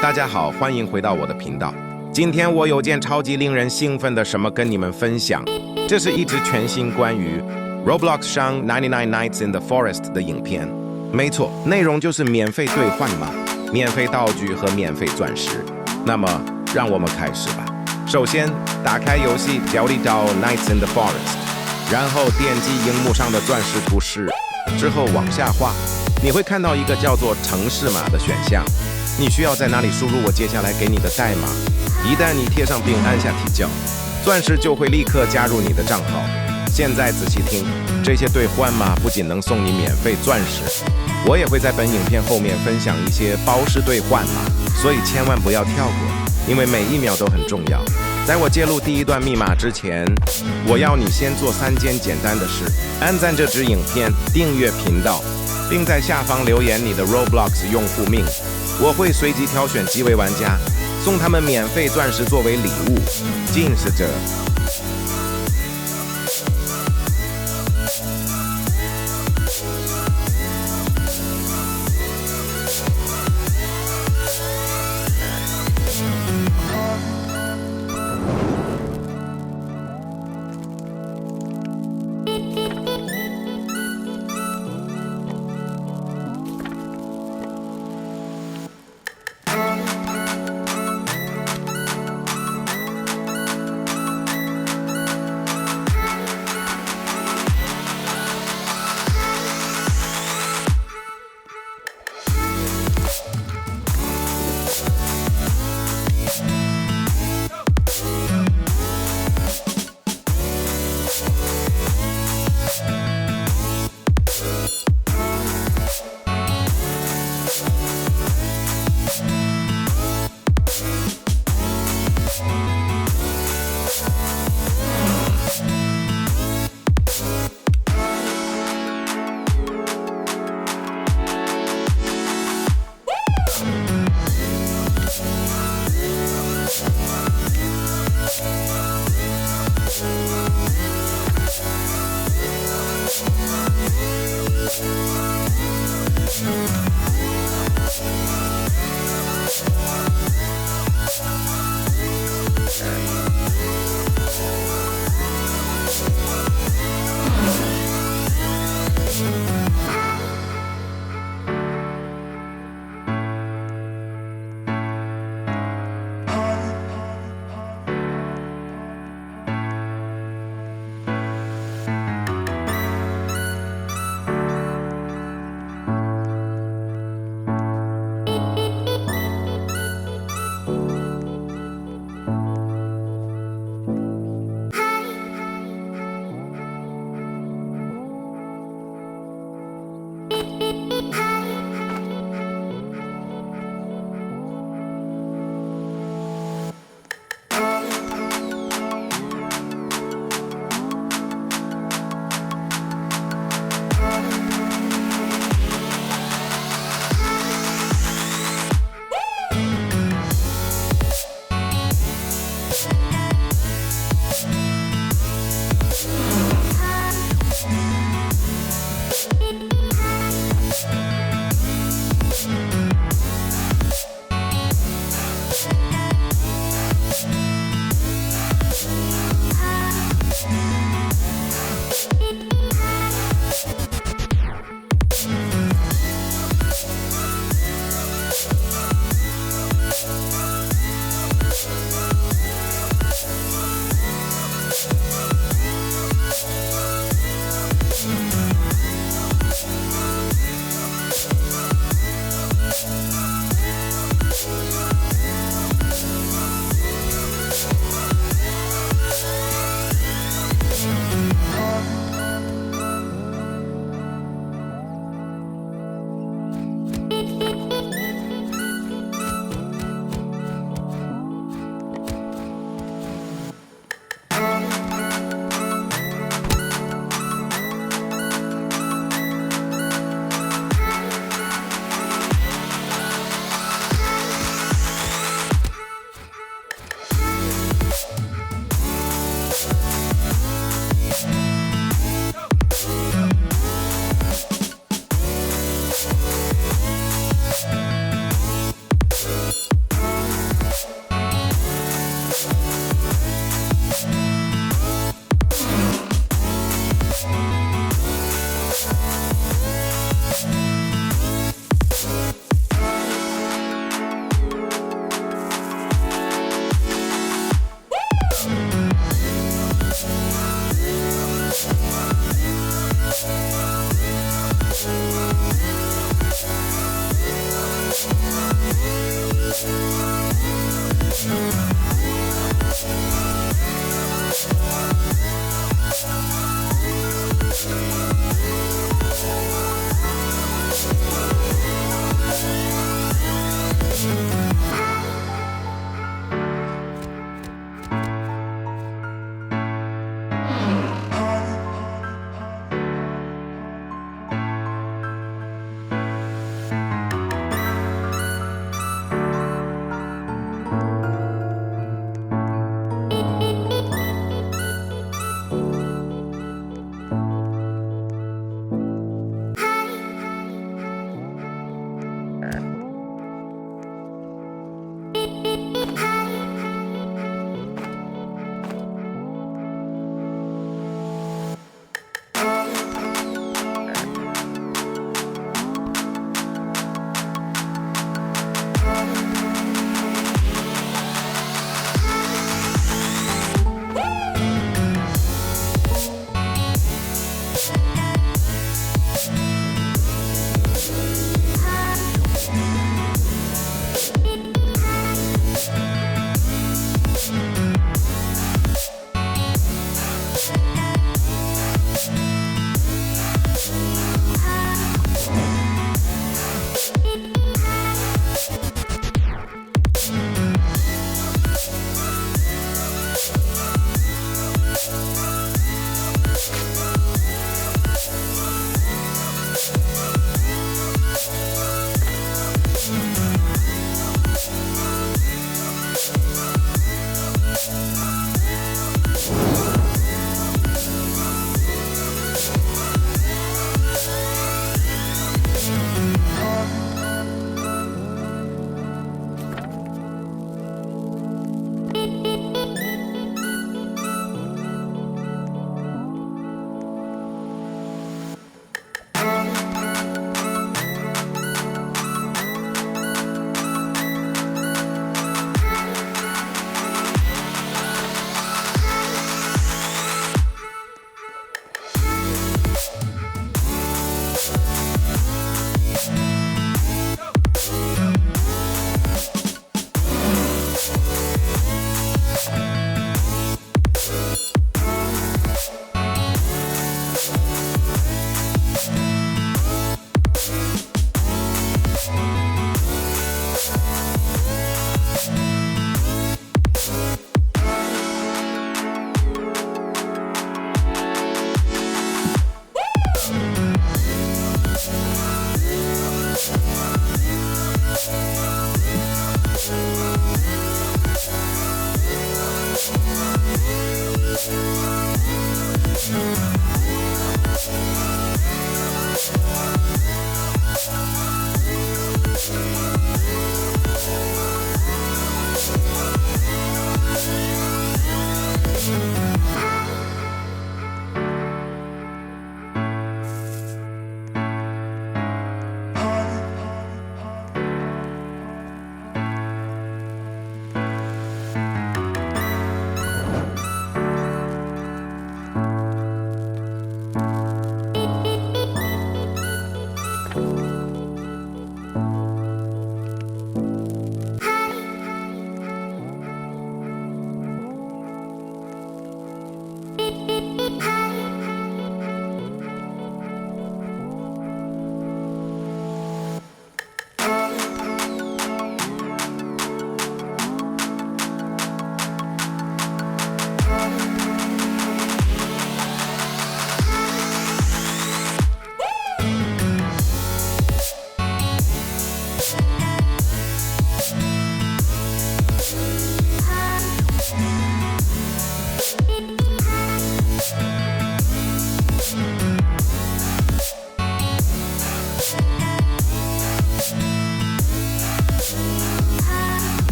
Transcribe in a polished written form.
大家好，欢迎回到我的频道。今天我有件超级令人兴奋的什么跟你们分享，这是一支全新关于 Roblox 上99 Nights in the Forest 的影片。没错，内容就是免费兑换码、免费道具和免费钻石。那么，让我们开始吧。首先，打开游戏，调离到 Nights in the Forest， 然后点击荧幕上的钻石图示，之后往下滑，你会看到一个叫做程式码的选项。你需要在哪里输入我接下来给你的代码。一旦你贴上并按下提交，钻石就会立刻加入你的账号。现在仔细听，这些兑换码不仅能送你免费钻石，我也会在本影片后面分享一些包式兑换码，所以千万不要跳过，因为每一秒都很重要。在我揭露第一段密码之前，我要你先做3件简单的事：按赞这支影片，订阅频道，并在下方留言你的 Roblox 用户名。我会随机挑选几位玩家，送他们免费钻石作为礼物。尽是这。